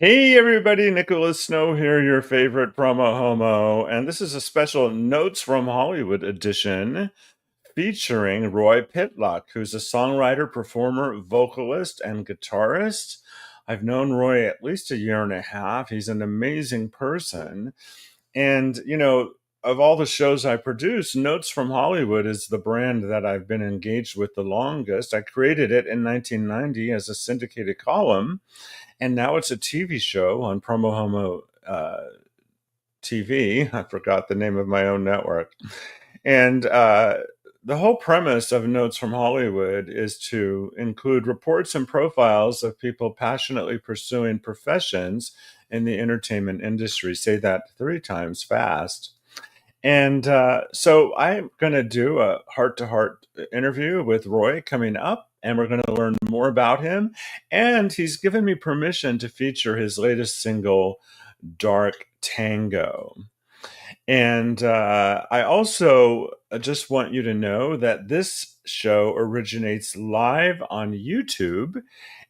Hey everybody, Nicholas Snow here, your favorite promo homo, and this is a special Notes from Hollywood edition featuring Roy Pitluk, who's a songwriter, performer, vocalist, and guitarist. I've known Roy at least a year and a half. He's an amazing person. And, of all the shows I produce, Notes from Hollywood is the brand that I've been engaged with the longest. I created it in 1990 as a syndicated column, and now it's a TV show on PromoHomo.TV. I forgot the name of my own network. And the whole premise of Notes from Hollywood is to include reports and profiles of people passionately pursuing professions in the entertainment industry. Say that 3 times fast. And so I'm going to do a heart-to-heart interview with Roy coming up, and we're going to learn more about him. And he's given me permission to feature his latest single, Dark Tango. And I also just want you to know that this show originates live on YouTube.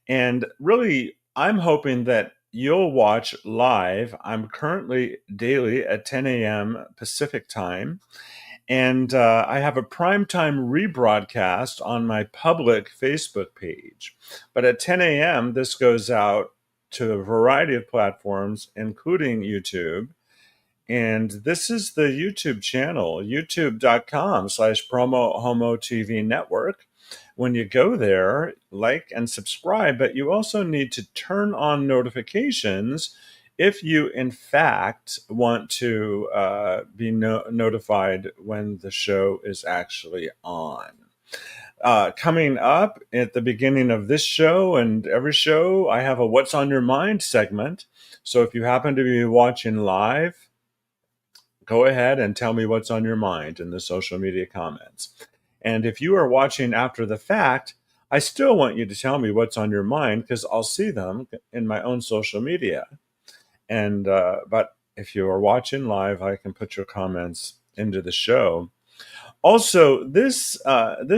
And really, I'm hoping that you'll watch live. I'm currently daily at 10 a.m. Pacific time. And I have a primetime rebroadcast on my public Facebook page. But at 10 a.m., this goes out to a variety of platforms, including YouTube. And this is the YouTube channel, youtube.com/PromoHomo.TV network. When you go there, like and subscribe, but you also need to turn on notifications if you, in fact, want to be notified when the show is actually on. Coming up at the beginning of this show and every show, I have a What's on Your Mind segment. So if you happen to be watching live, go ahead and tell me what's on your mind in the social media comments. And if you are watching after the fact, I still want you to tell me what's on your mind because I'll see them in my own social media. And but if you are watching live, I can put your comments into the show. Also, this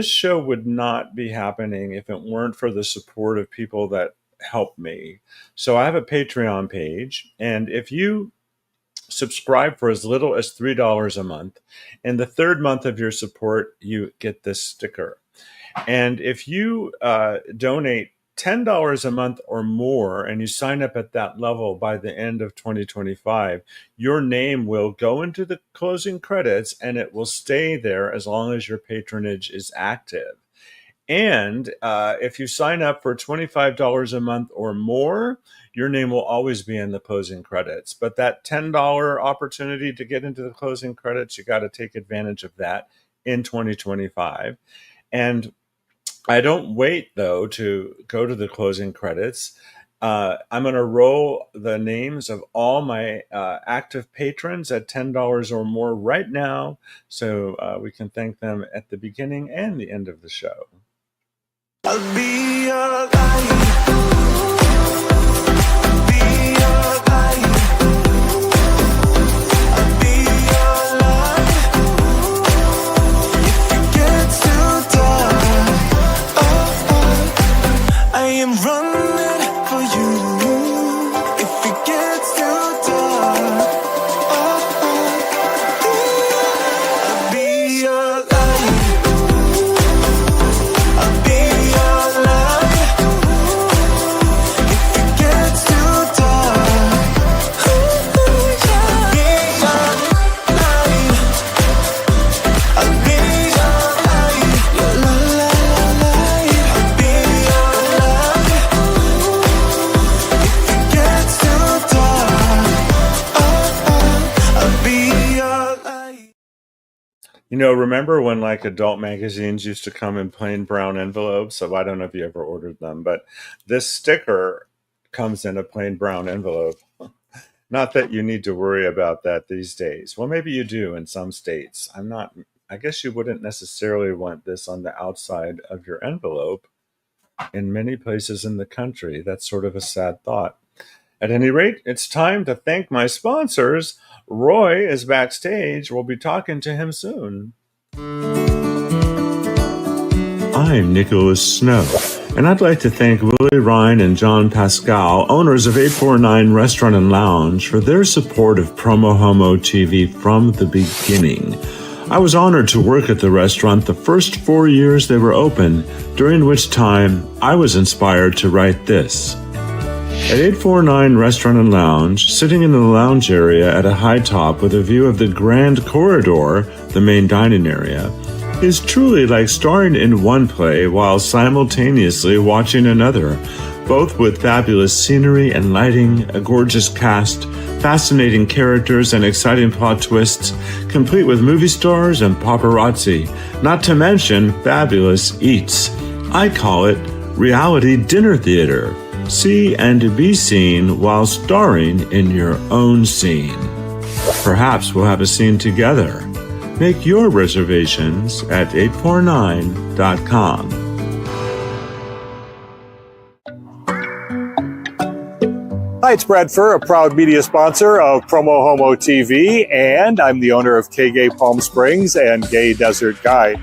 show would not be happening if it weren't for the support of people that help me. So I have a Patreon page, and if you subscribe for as little as $3 a month, in the 3rd month of your support, you get this sticker. And if you donate $10 a month or more, and you sign up at that level by the end of 2025, your name will go into the closing credits, and it will stay there as long as your patronage is active. And if you sign up for $25 a month or more, your name will always be in the closing credits. But that $10 opportunity to get into the closing credits, you got to take advantage of that in 2025. And I don't wait, though, to go to the closing credits. I'm going to roll the names of all my active patrons at $10 or more right now, so we can thank them at the beginning and the end of the show. I'll be your light. Remember when adult magazines used to come in plain brown envelopes? So I don't know if you ever ordered them, but this sticker comes in a plain brown envelope. Not that you need to worry about that these days. Well, maybe you do in some states. I guess you wouldn't necessarily want this on the outside of your envelope in many places in the country. That's sort of a sad thought. At any rate, it's time to thank my sponsors. Roy is backstage. We'll be talking to him soon. I'm Nicholas Snow, And I'd like to thank Willie Ryan and John Pascal, owners of 849 Restaurant and Lounge, for their support of PromoHomo.TV from the beginning. I was honored to work at the restaurant the first 4 years they were open, during which time I was inspired to write this. At 849 Restaurant and Lounge, sitting in the lounge area at a high top with a view of the grand corridor, the main dining area, is truly like starring in one play while simultaneously watching another, both with fabulous scenery and lighting, a gorgeous cast, fascinating characters, and exciting plot twists, complete with movie stars and paparazzi, not to mention fabulous eats. I call it reality dinner theater. See and be seen while starring in your own scene. Perhaps we'll have a scene together. Make your reservations at 849.com. Hi, it's Brad Furr, a proud media sponsor of PromoHomo.TV, and I'm the owner of K-Gay Palm Springs and Gay Desert Guide.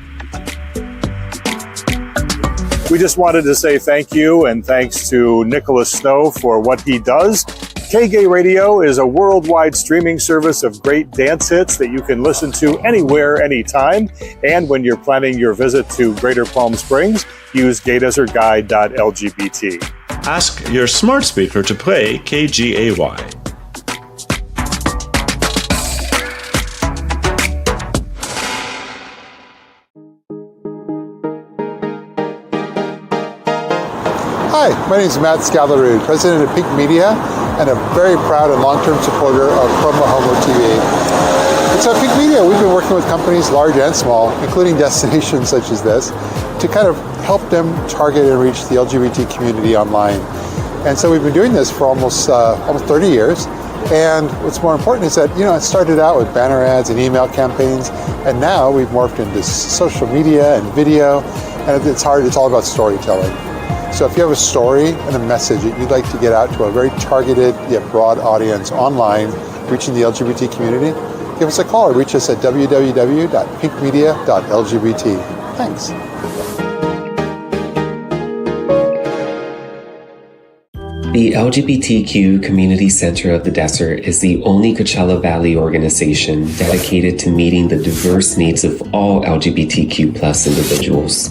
We just wanted to say thank you and thanks to Nicholas Snow for what he does. K-Gay Radio is a worldwide streaming service of great dance hits that you can listen to anywhere, anytime. And when you're planning your visit to Greater Palm Springs, use gaydesertguide.lgbt. Ask your smart speaker to play KGAY. Hi, my name is Matt Scalarud, president of Pink Media, and a very proud and long-term supporter of PromoHomo.TV. And so at Pink Media, we've been working with companies large and small, including destinations such as this, to kind of help them target and reach the LGBT community online. And so we've been doing this for almost 30 years. And what's more important is that, it started out with banner ads and email campaigns, and now we've morphed into social media and video, and it's all about storytelling. So if you have a story and a message that you'd like to get out to a very targeted yet broad audience online, reaching the LGBT community, give us a call or reach us at www.pinkmedia.lgbt. Thanks. The LGBTQ Community Center of the Desert is the only Coachella Valley organization dedicated to meeting the diverse needs of all LGBTQ plus individuals.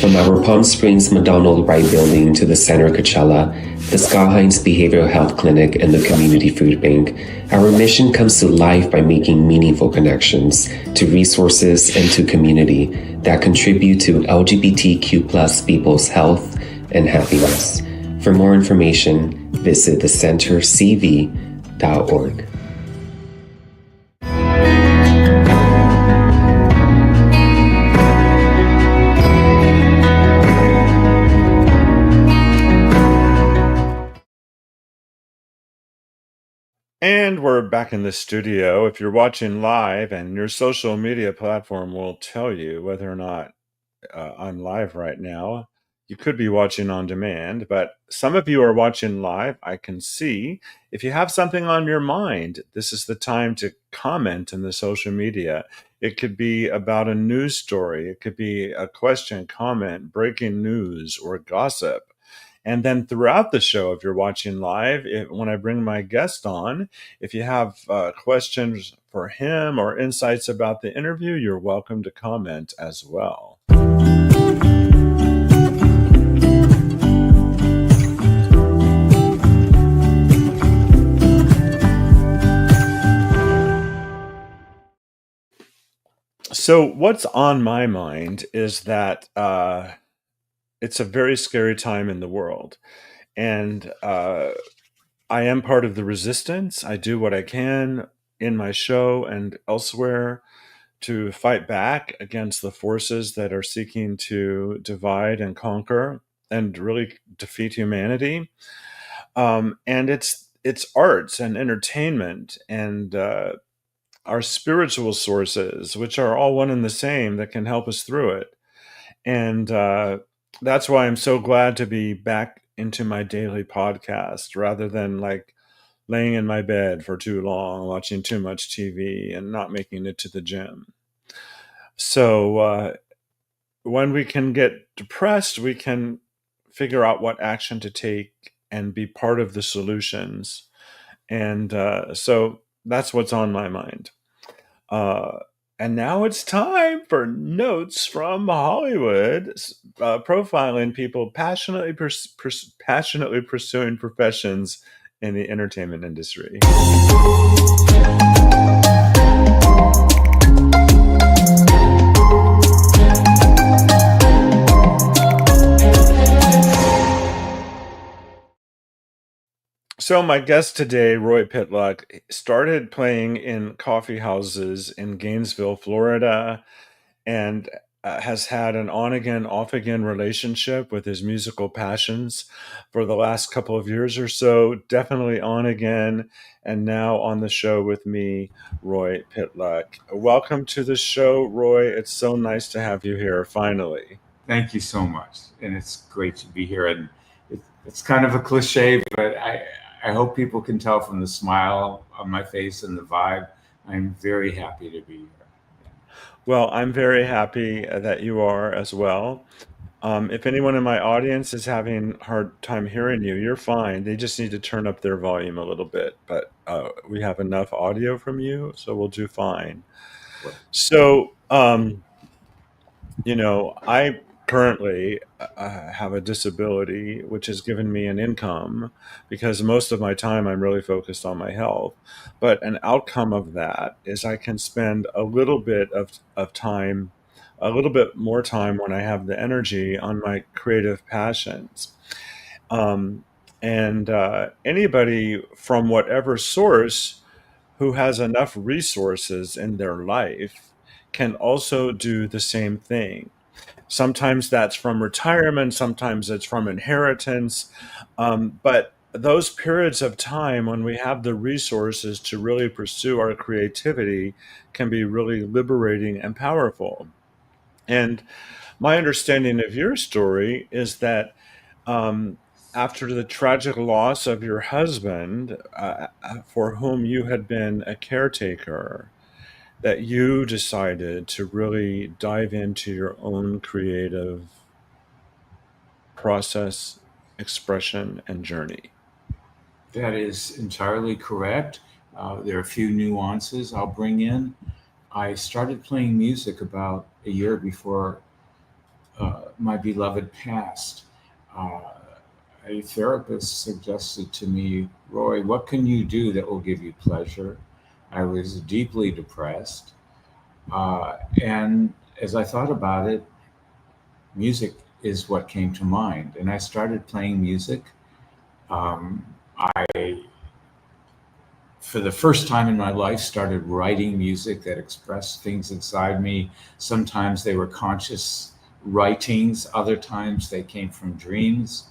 From our Palm Springs McDonald Wright building to the Center Coachella, the Scott Hines Behavioral Health Clinic, and the Community Food Bank, our mission comes to life by making meaningful connections to resources and to community that contribute to LGBTQ plus people's health and happiness. For more information, visit thecentercv.org. And we're back in the studio. If you're watching live, and your social media platform will tell you whether or not I'm live right now. You could be watching on demand, but some of you are watching live. I can see. If you have something on your mind, this is the time to comment in the social media. It could be about a news story. It could be a question, comment, breaking news, or gossip. And then throughout the show, if you're watching live, when I bring my guest on, if you have questions for him or insights about the interview, you're welcome to comment as well. So what's on my mind is that it's a very scary time in the world. And I am part of the resistance. I do what I can in my show and elsewhere to fight back against the forces that are seeking to divide and conquer and really defeat humanity. And it's arts and entertainment and our spiritual sources, which are all one and the same, that can help us through it. And that's why I'm so glad to be back into my daily podcast rather than like laying in my bed for too long, watching too much TV and not making it to the gym. So when we can get depressed, we can figure out what action to take and be part of the solutions. And so that's what's on my mind. And now it's time for Notes from Hollywood, profiling people passionately pursuing professions in the entertainment industry. So my guest today, Roy Pitluk, started playing in coffee houses in Gainesville, Florida, and has had an on-again, off-again relationship with his musical passions for the last couple of years or so, definitely on again, and now on the show with me, Roy Pitluk. Welcome to the show, Roy. It's so nice to have you here, finally. Thank you so much, and it's great to be here. And it's kind of a cliche, but I hope people can tell from the smile on my face and the vibe. I'm very happy to be here. Well, I'm very happy that you are as well. If anyone in my audience is having a hard time hearing you, you're fine. They just need to turn up their volume a little bit. But we have enough audio from you, so we'll do fine. So, I currently have a disability, which has given me an income because most of my time I'm really focused on my health. But an outcome of that is I can spend a little bit of time, a little bit more time when I have the energy on my creative passions. And anybody from whatever source who has enough resources in their life can also do the same thing. Sometimes that's from retirement, sometimes it's from inheritance. But those periods of time when we have the resources to really pursue our creativity can be really liberating and powerful. And my understanding of your story is that after the tragic loss of your husband, for whom you had been a caretaker, that you decided to really dive into your own creative process, expression, and journey. That is entirely correct. There are a few nuances I'll bring in. I started playing music about a year before my beloved passed. A therapist suggested to me, Roy, what can you do that will give you pleasure? I was deeply depressed. And as I thought about it, music is what came to mind. And I started playing music. I, for the first time in my life, started writing music that expressed things inside me. Sometimes they were conscious writings, other times they came from dreams.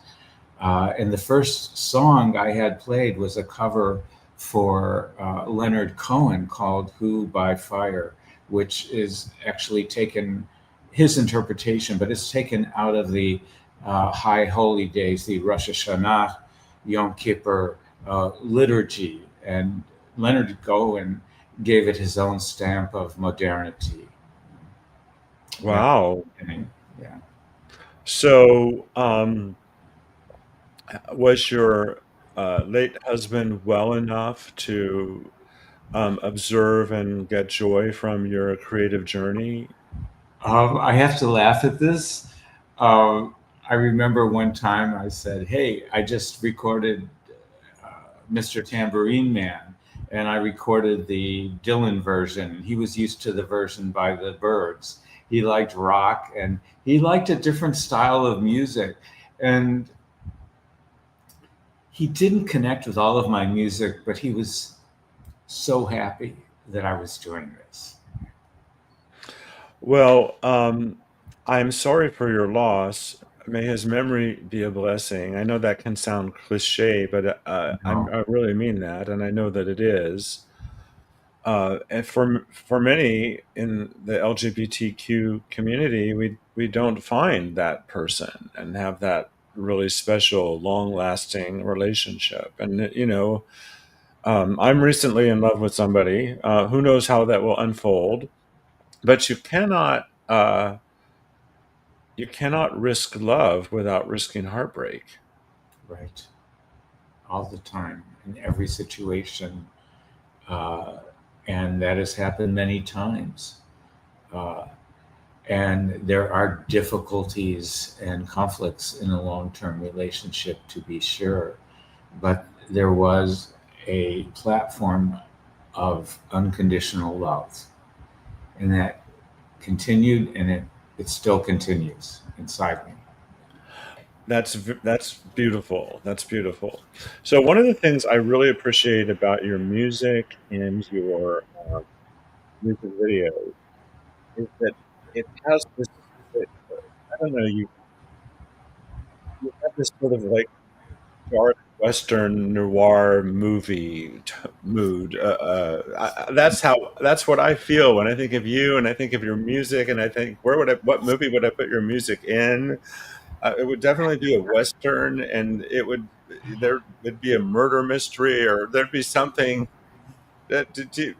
And the first song I had played was a cover for Leonard Cohen called Who by Fire, which is actually taken, his interpretation, but it's taken out of the High Holy Days, the Rosh Hashanah, Yom Kippur liturgy. And Leonard Cohen gave it his own stamp of modernity. Wow. Yeah. So, was your late husband well enough to observe and get joy from your creative journey? I have to laugh at this. I remember one time I said, hey, I just recorded Mr. Tambourine Man, and I recorded the Dylan version. He was used to the version by the Byrds. He liked rock, and he liked a different style of music. And he didn't connect with all of my music, but he was so happy that I was doing this. Well, I'm sorry for your loss. May his memory be a blessing. I know that can sound cliche, but I really mean that, and I know that it is. And for many in the LGBTQ community, we don't find that person and have that really special, long-lasting relationship. And I'm recently in love with somebody. Who knows how that will unfold? But you cannot you cannot risk love without risking heartbreak. Right. All the time, in every situation. Uh, and that has happened many times. Uh, and there are difficulties and conflicts in a long-term relationship, to be sure. But there was a platform of unconditional love, and that continued, and it still continues inside me. That's beautiful. That's beautiful. So one of the things I really appreciate about your music and your music videos is that it has this. I don't know. You have this sort of like dark Western noir movie mood. That's what I feel when I think of you, and I think of your music, and I think what movie would I put your music in? It would definitely be a Western, and there would be a murder mystery, or there'd be something.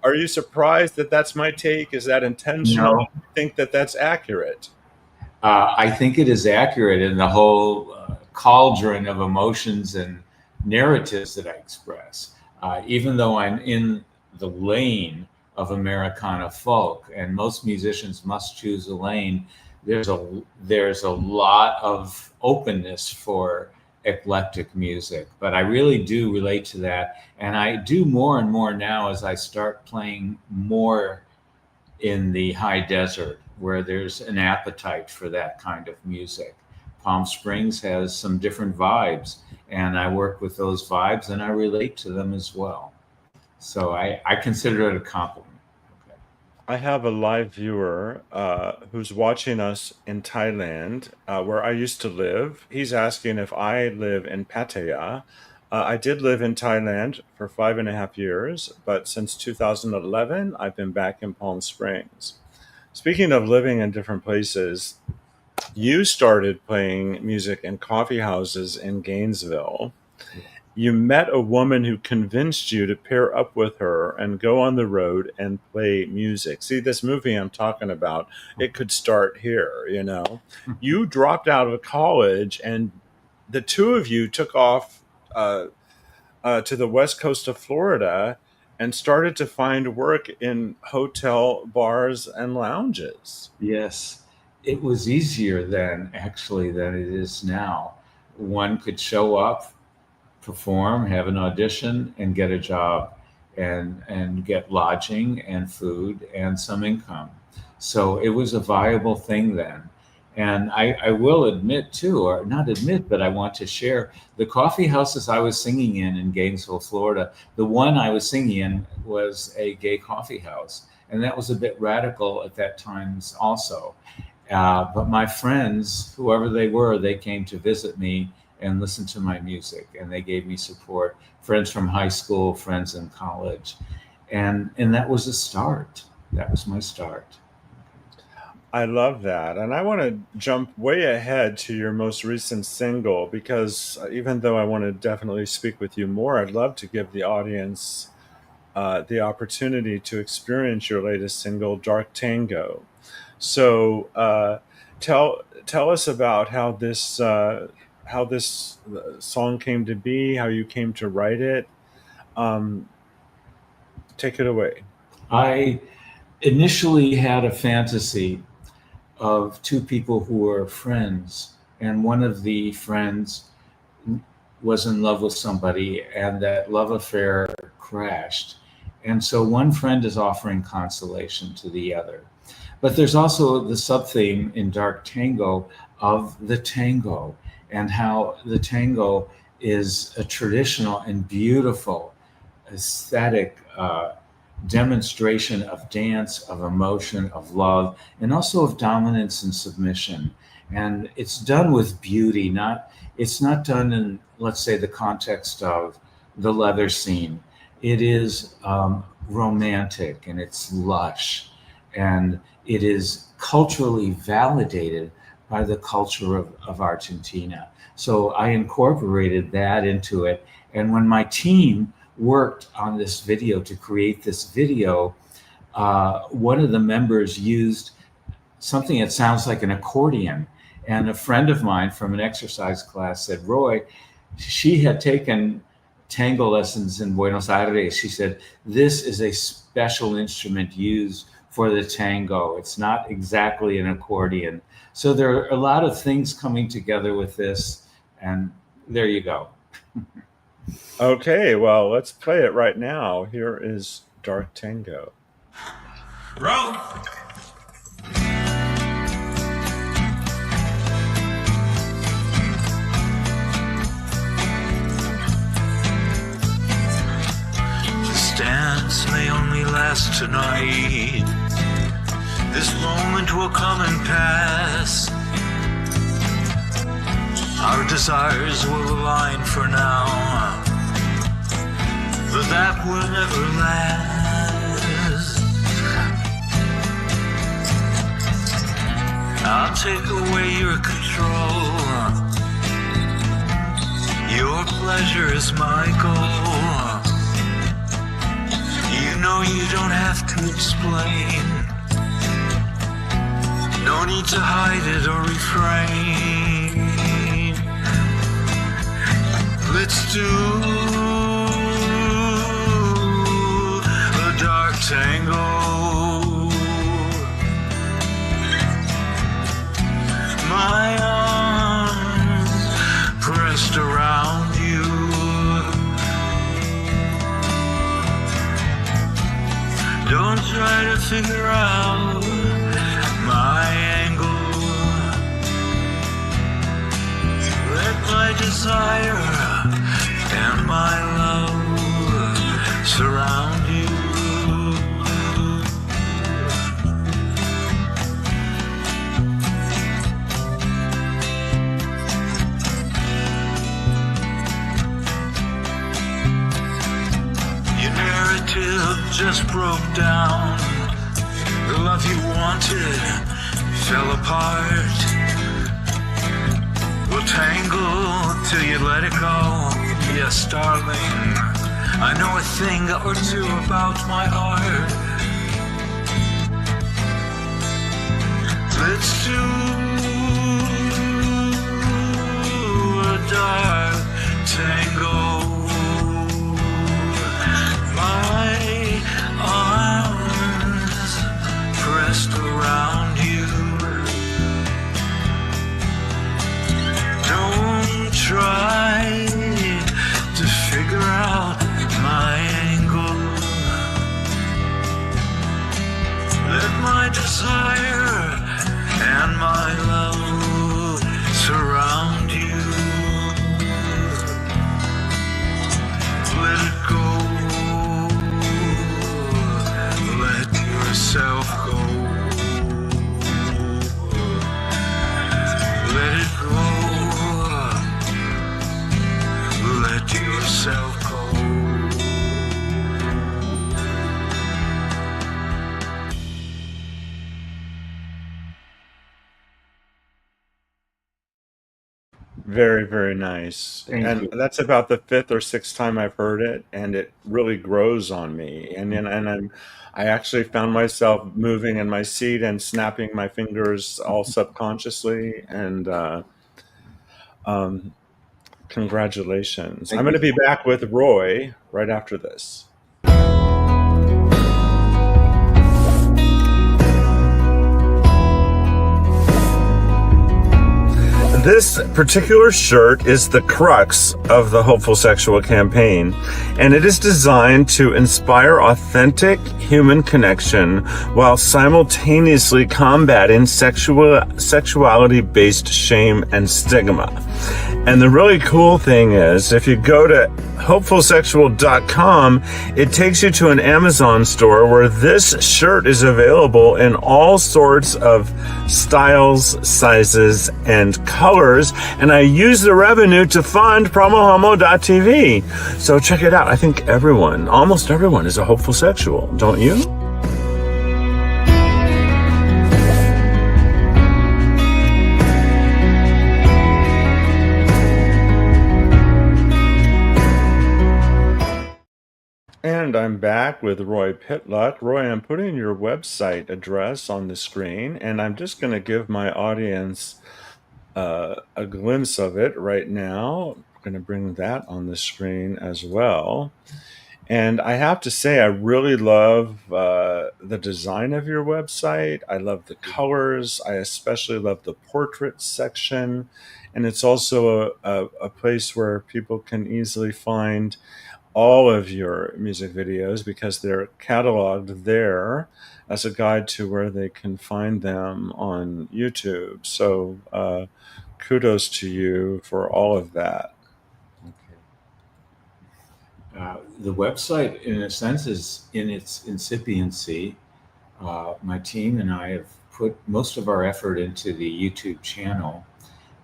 Are you surprised that that's my take? Is that intentional? No, I think that that's accurate. I think it is accurate in the whole cauldron of emotions and narratives that I express. Even though I'm in the lane of Americana folk, and most musicians must choose a lane, there's a lot of openness for eclectic music. But I really do relate to that, and I do more and more now as I start playing more in the high desert where there's an appetite for that kind of music. Palm Springs has some different vibes, and I work with those vibes and I relate to them as well. So I consider it a compliment. Okay. I have a live viewer who's watching us in Thailand, where I used to live. He's asking if I live in Pattaya. I did live in Thailand for 5.5 years, but since 2011, I've been back in Palm Springs. Speaking of living in different places, you started playing music in coffee houses in Gainesville. You met a woman who convinced you to pair up with her and go on the road and play music. See, this movie I'm talking about, it could start here, you know. You dropped out of college, and the two of you took off to the west coast of Florida and started to find work in hotel bars and lounges. Yes, it was easier then, actually, than it is now. One could show up, perform, have an audition, and get a job, and get lodging and food and some income. So it was a viable thing then. And I will admit too, or not admit, but I want to share the coffee houses I was singing in Gainesville, Florida. The one I was singing in was a gay coffee house, and that was a bit radical at that time also. But my friends, whoever they were, they came to visit me and listen to my music, and they gave me support. Friends from high school, friends in college, and that was a start. That was my start. I love that. And I want to jump way ahead to your most recent single because even though I want to definitely speak with you more, I'd love to give the audience the opportunity to experience your latest single, Dark Tango. So tell us about how this song came to be, how you came to write it. Um, Take it away. I initially had a fantasy of two people who were friends, and one of the friends was in love with somebody, and that love affair crashed. And so one friend is offering consolation to the other. But there's also the sub theme in Dark Tango of the tango, and how the tango is a traditional and beautiful aesthetic demonstration of dance, of emotion, of love, and also of dominance and submission. And it's done with beauty, it's not done in, let's say, the context of the leather scene. It is romantic, and it's lush, and it is culturally validated by the culture of Argentina. So I incorporated that into it. And when my team worked on this video to create this video, one of the members used something that sounds like an accordion, And a friend of mine from an exercise class said, Roy, she had taken tango lessons in Buenos Aires. She said, this is a special instrument used for the tango. It's not exactly an accordion. So there are a lot of things coming together with this, and there you go. Okay, well, let's play it right now. Here is Dark Tango. Roll. This dance may only last tonight. This moment will come and pass. Our desires will align for now, but that will never last. I'll take away your control. Your pleasure is my goal. You know you don't have to explain. No need to hide it or refrain. Let's do a dark tango. My arms pressed around you. Don't try to figure out my angle. Let my desire and my love surround you. Your narrative just broke down. The love you wanted fell apart. We'll tangle till you let it go. Yes, darling, I know a thing or two about my heart. Let's do a dark tango. My arms pressed around you. Don't try to figure out my angle. Let my desire and my love surround you. Let it go. Let yourself go. Let it go. Let yourself go. Very, very nice. Thank And you. that's about the fifth or sixth time I've heard it, and it really grows on me. I actually found myself moving in my seat and snapping my fingers all subconsciously. And um, congratulations. I'm Thank going you. to be back with Roy right after this. This particular shirt is the crux of the Hopeful Sexual campaign, and it is designed to inspire authentic human connection while simultaneously combating sexuality-based shame and stigma. And the really cool thing is, if you go to hopefulsexual.com, it takes you to an Amazon store where this shirt is available in all sorts of styles, sizes, and colors. And I use the revenue to fund PromoHomo.TV. So check it out. I think almost everyone is a hopeful sexual, don't you? And I'm back with Roy Pitluk. Roy, I'm putting your website address on the screen, and I'm just going to give my audience a glimpse of it right now. I'm going to bring that on the screen as well. And I have to say, I really love the design of your website. I love the colors. I especially love the portrait section. And it's also a place where people can easily find all of your music videos because they're cataloged there as a guide to where they can find them on YouTube. So kudos to you for all of that. The website, in a sense, is in its incipiency. My team and I have put most of our effort into the YouTube channel.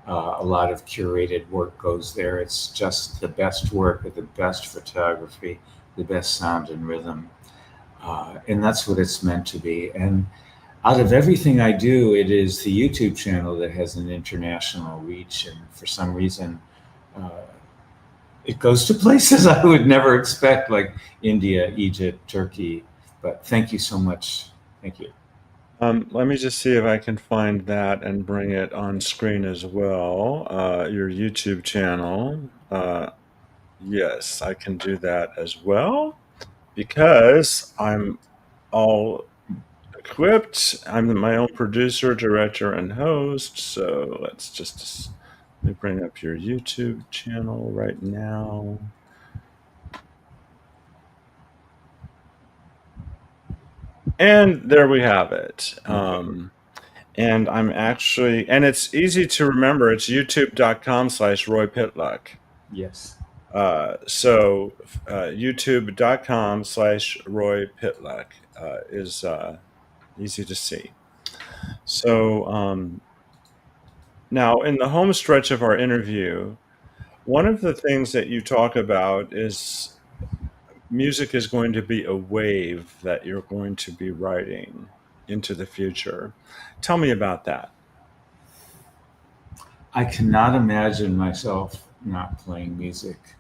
A lot of curated work goes there. It's just the best work with the best photography, the best sound and rhythm. And that's what it's meant to be. And out of everything I do, it is the YouTube channel that has an international reach. And for some reason, it goes to places I would never expect, like India, Egypt, Turkey. But thank you so much. Thank you. Let me just see if I can find that and bring it on screen as well. Your YouTube channel. Yes, I can do that as well because I'm all equipped. I'm my own producer, director, and host. So let me bring up your YouTube channel right now. And there we have it. And I'm actually, and it's easy to remember. It's youtube.com/Roy Pitluk. Yes. So youtube.com/Roy Pitluk is easy to see. So now in the home stretch of our interview, one of the things that you talk about is music is going to be a wave that you're going to be riding into the future. Tell me about that. I cannot imagine myself not playing music.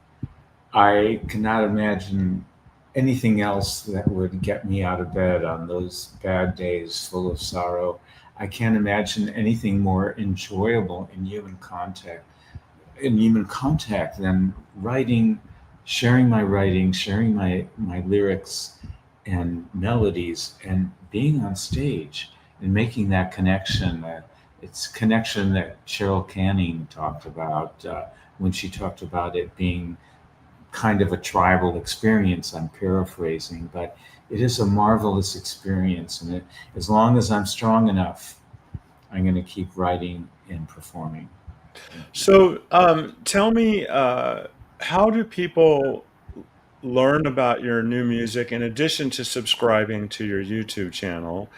I cannot imagine anything else that would get me out of bed on those bad days full of sorrow. I can't imagine anything more enjoyable in human contact than writing, sharing my lyrics and melodies, and being on stage and making that connection. It's connection that Cheryl Canning talked about when she talked about it being kind of a tribal experience. I'm paraphrasing, but it is a marvelous experience. And as long as I'm strong enough, I'm going to keep writing and performing. So tell me, how do people learn about your new music in addition to subscribing to your YouTube channel?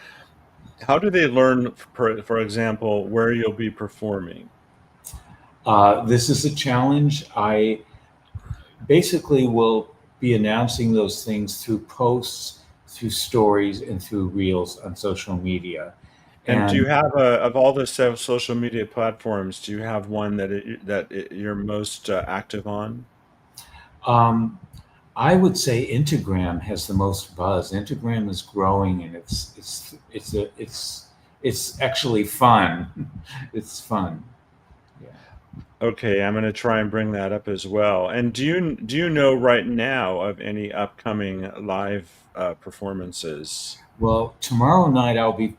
How do they learn, for example, where you'll be performing? This is a challenge. I basically will be announcing those things through posts, through stories, and through reels on social media. And do you have of all the social media platforms, do you have one that you're most active on? I would say Instagram has the most buzz. Instagram is growing, and it's actually fun. It's fun. Yeah. Okay, I'm going to try and bring that up as well. And do you know right now of any upcoming live performances? Well, tomorrow night I'll be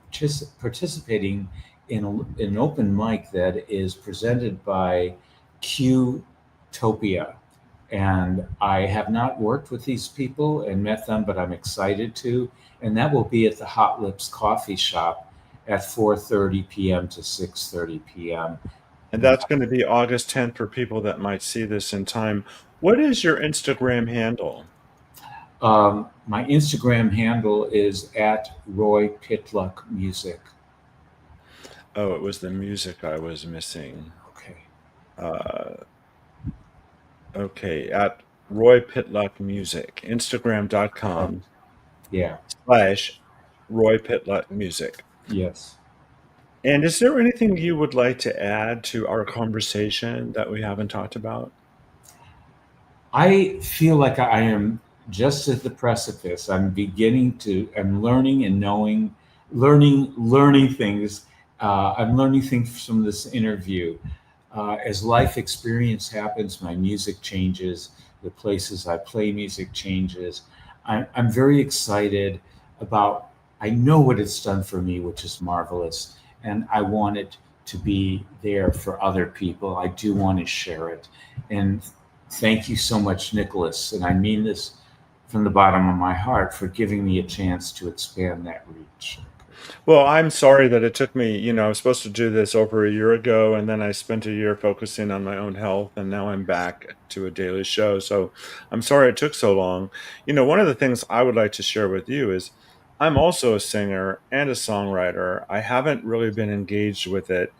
participating in an open mic that is presented by Qtopia. And I have not worked with these people and met them, but I'm excited to. And that will be at the Hot Lips Coffee Shop at 4:30 p.m. to 6:30 p.m. And that's going to be August 10th for people that might see this in time. What is your Instagram handle? My Instagram handle is at Roy Pitluk Music. Oh, it was the music I was missing. Okay. Okay, at Roy Pitluk Music, Instagram.com. Yeah. /Roy Pitluk Music. Yes. And is there anything you would like to add to our conversation that we haven't talked about? I feel like I am just at the precipice. I'm learning and knowing, learning things. I'm learning things from this interview. As life experience happens, my music changes, the places I play music changes. I'm very excited about, I know what it's done for me, which is marvelous, and I want it to be there for other people. I do want to share it. And thank you so much, Nicholas. And I mean this from the bottom of my heart for giving me a chance to expand that reach. Well, I'm sorry that it took me, I was supposed to do this over a year ago, and then I spent a year focusing on my own health, and now I'm back to a daily show. So I'm sorry it took so long. One of the things I would like to share with you is I'm also a singer and a songwriter. I haven't really been engaged with it.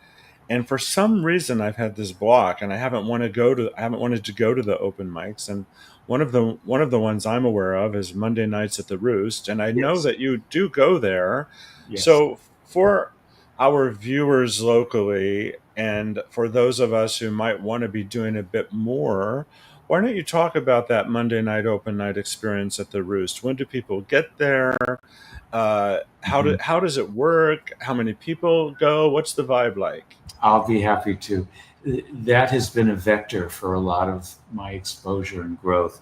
And for some reason I've had this block, and I haven't wanted to go to the open mics. And one of the ones I'm aware of is Monday nights at the Roost, and I know Yes. that you do go there. Yes. So for our viewers locally, and for those of us who might want to be doing a bit more, why don't you talk about that Monday night open night experience at the Roost? When do people get there? Mhm. How does it work? How many people go? What's the vibe like? I'll be happy to. That has been a vector for a lot of my exposure and growth.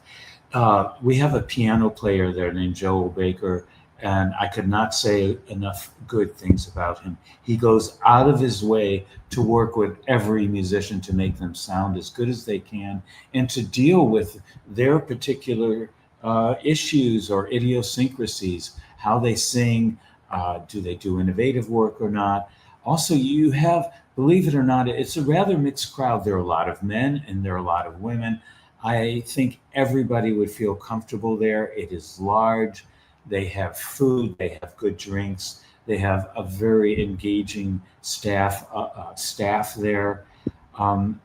We have a piano player there named Joel Baker, and I could not say enough good things about him. He goes out of his way to work with every musician to make them sound as good as they can and to deal with their particular issues or idiosyncrasies, how they sing, do they do innovative work or not. Also, you have, believe it or not, it's a rather mixed crowd. There are a lot of men and there are a lot of women. I think everybody would feel comfortable there. It is large. They have food. They have good drinks. They have a very engaging staff there.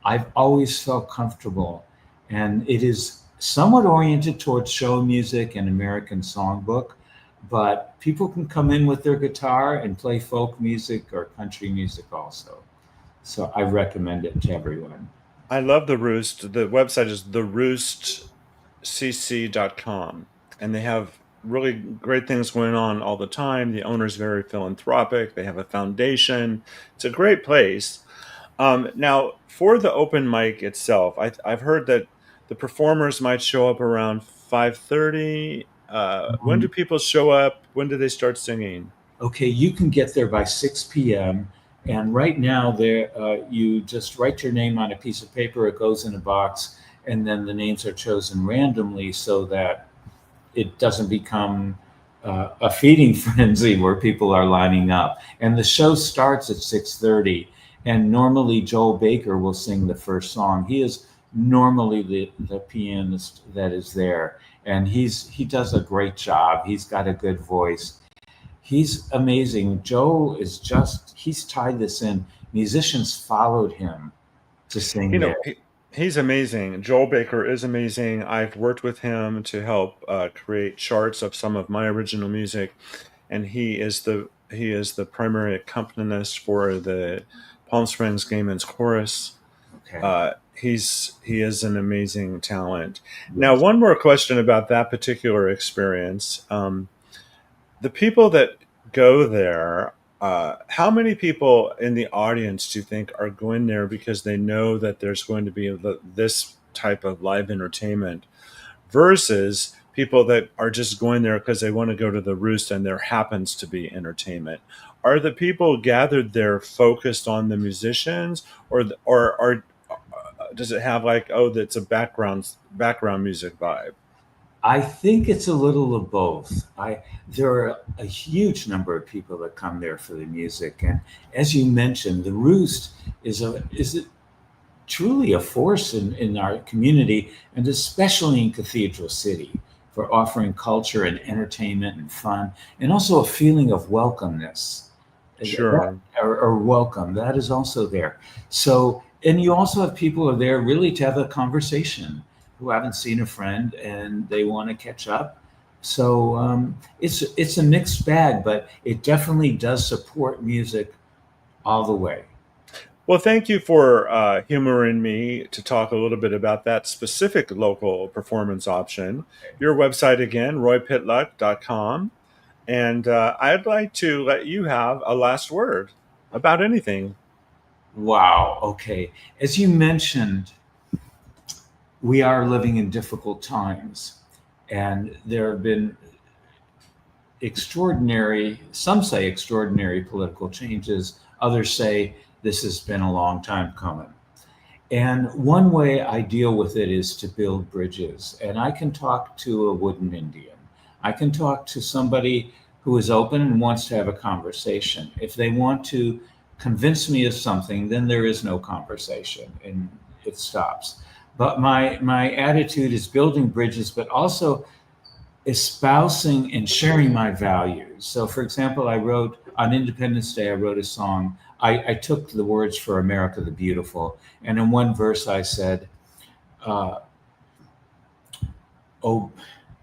I've always felt comfortable, and it is somewhat oriented towards show music and American songbook. But people can come in with their guitar and play folk music or country music also. So I recommend it to everyone. I love the Roost. The website is theroostcc.com, and they have really great things going on all the time. The owner's very philanthropic. They have a foundation. It's a great place. Now, for the open mic itself, I've heard that the performers might show up around 5:30. When do people show up? When do they start singing? Okay, you can get there by 6 p.m. And right now, there you just write your name on a piece of paper. It goes in a box, and then the names are chosen randomly so that it doesn't become a feeding frenzy where people are lining up. And the show starts at 6:30. And normally Joel Baker will sing the first song. He is normally the pianist that is there, and he does a great job. He's got a good voice. He's amazing. Joel is just, he's tied this in. Musicians followed him to You sing know, there. he, he's amazing. Joel Baker is amazing. I've worked with him to help create charts of some of my original music, and he is the primary accompanist for the Palm Springs Gay Men's Chorus. Okay. He is an amazing talent. Now, Yes. one more question about that particular experience. The people that go there, how many people in the audience do you think are going there because they know that there's going to be this type of live entertainment versus people that are just going there because they want to go to the Roost and there happens to be entertainment? Are the people gathered there focused on the musicians, or does it have like, oh, that's a background music vibe? I think it's a little of both. There are a huge number of people that come there for the music, and as you mentioned, the Roost is truly a force in our community, and especially in Cathedral City, for offering culture and entertainment and fun, and also a feeling of welcomeness. Sure. Or welcome, that is also there. So, and you also have people who are there really to have a conversation, who haven't seen a friend and they want to catch up. So it's a mixed bag, but it definitely does support music all the way. Well, thank you for humoring me to talk a little bit about that specific local performance option. Your website again, roypitluk.com. And I'd like to let you have a last word. about anything. Wow. Okay. As you mentioned, we are living in difficult times, and there have been extraordinary, some say extraordinary political changes. Others say this has been a long time coming. And one way I deal with it is to build bridges. And I can talk to a wooden Indian. I can talk to somebody who is open and wants to have a conversation. If they want to convince me of something, then there is no conversation and it stops. But my attitude is building bridges, but also espousing and sharing my values. So for example, I wrote on Independence Day, I wrote a song. I took the words for America the Beautiful. And in one verse I said, oh,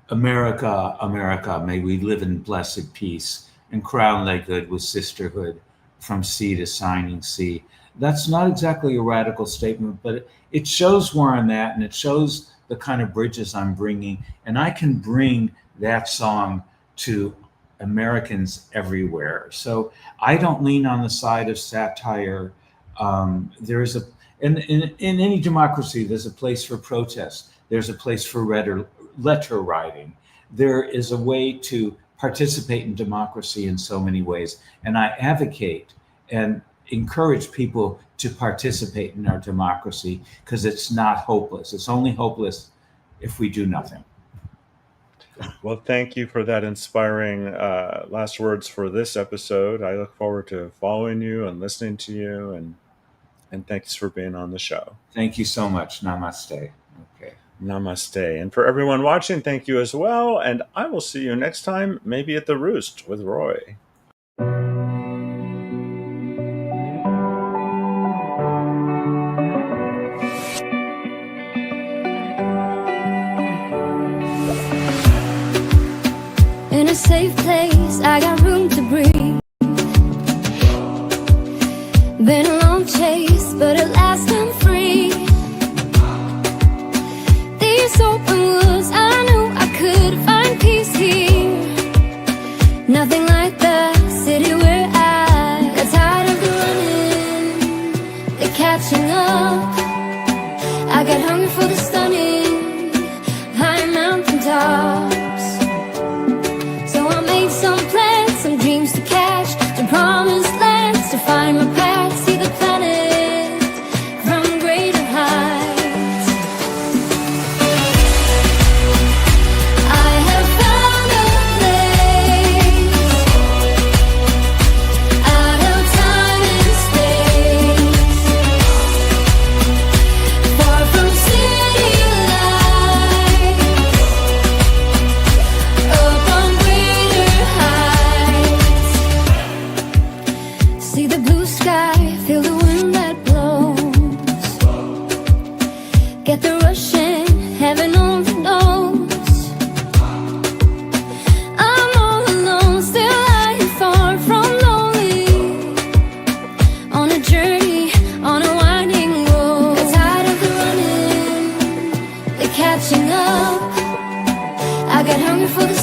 America, America, may we live in blessed peace and crown thy good with sisterhood from sea to shining sea. That's not exactly a radical statement, but it shows where I'm at, and it shows the kind of bridges I'm bringing. And I can bring that song to Americans everywhere. So I don't lean on the side of satire. There's a, in any democracy, there's a place for protest. There's a place for letter writing. There is a way to participate in democracy in so many ways. And I advocate and encourage people to participate in our democracy, because it's not hopeless. It's only hopeless if we do nothing. Well, thank you for that inspiring last words for this episode. I look forward to following you and listening to you, and thanks for being on the show. Thank you so much. Namaste. Okay. Namaste. And for everyone watching, thank you as well. And I will see you next time, maybe at the Roost with Roy. In a safe place, I got room to breathe. Been a long chase, but at last I'm free. These open woods, I knew I could find peace here. Nothing like the city where I got tired of the running, the catching up. I got hungry for the stunning high mountain tops. Some dreams to catch, to promised lands, to find my path, see the planet from greater heights. I have found a place out of time and space, far from city lights, up on greater heights. See the blue sky, feel the wind that blows. Get the rush in, heaven only knows. I'm all alone, still lying far from lonely. On a journey, on a winding road. Got tired of the running, the catching up. I got hungry for the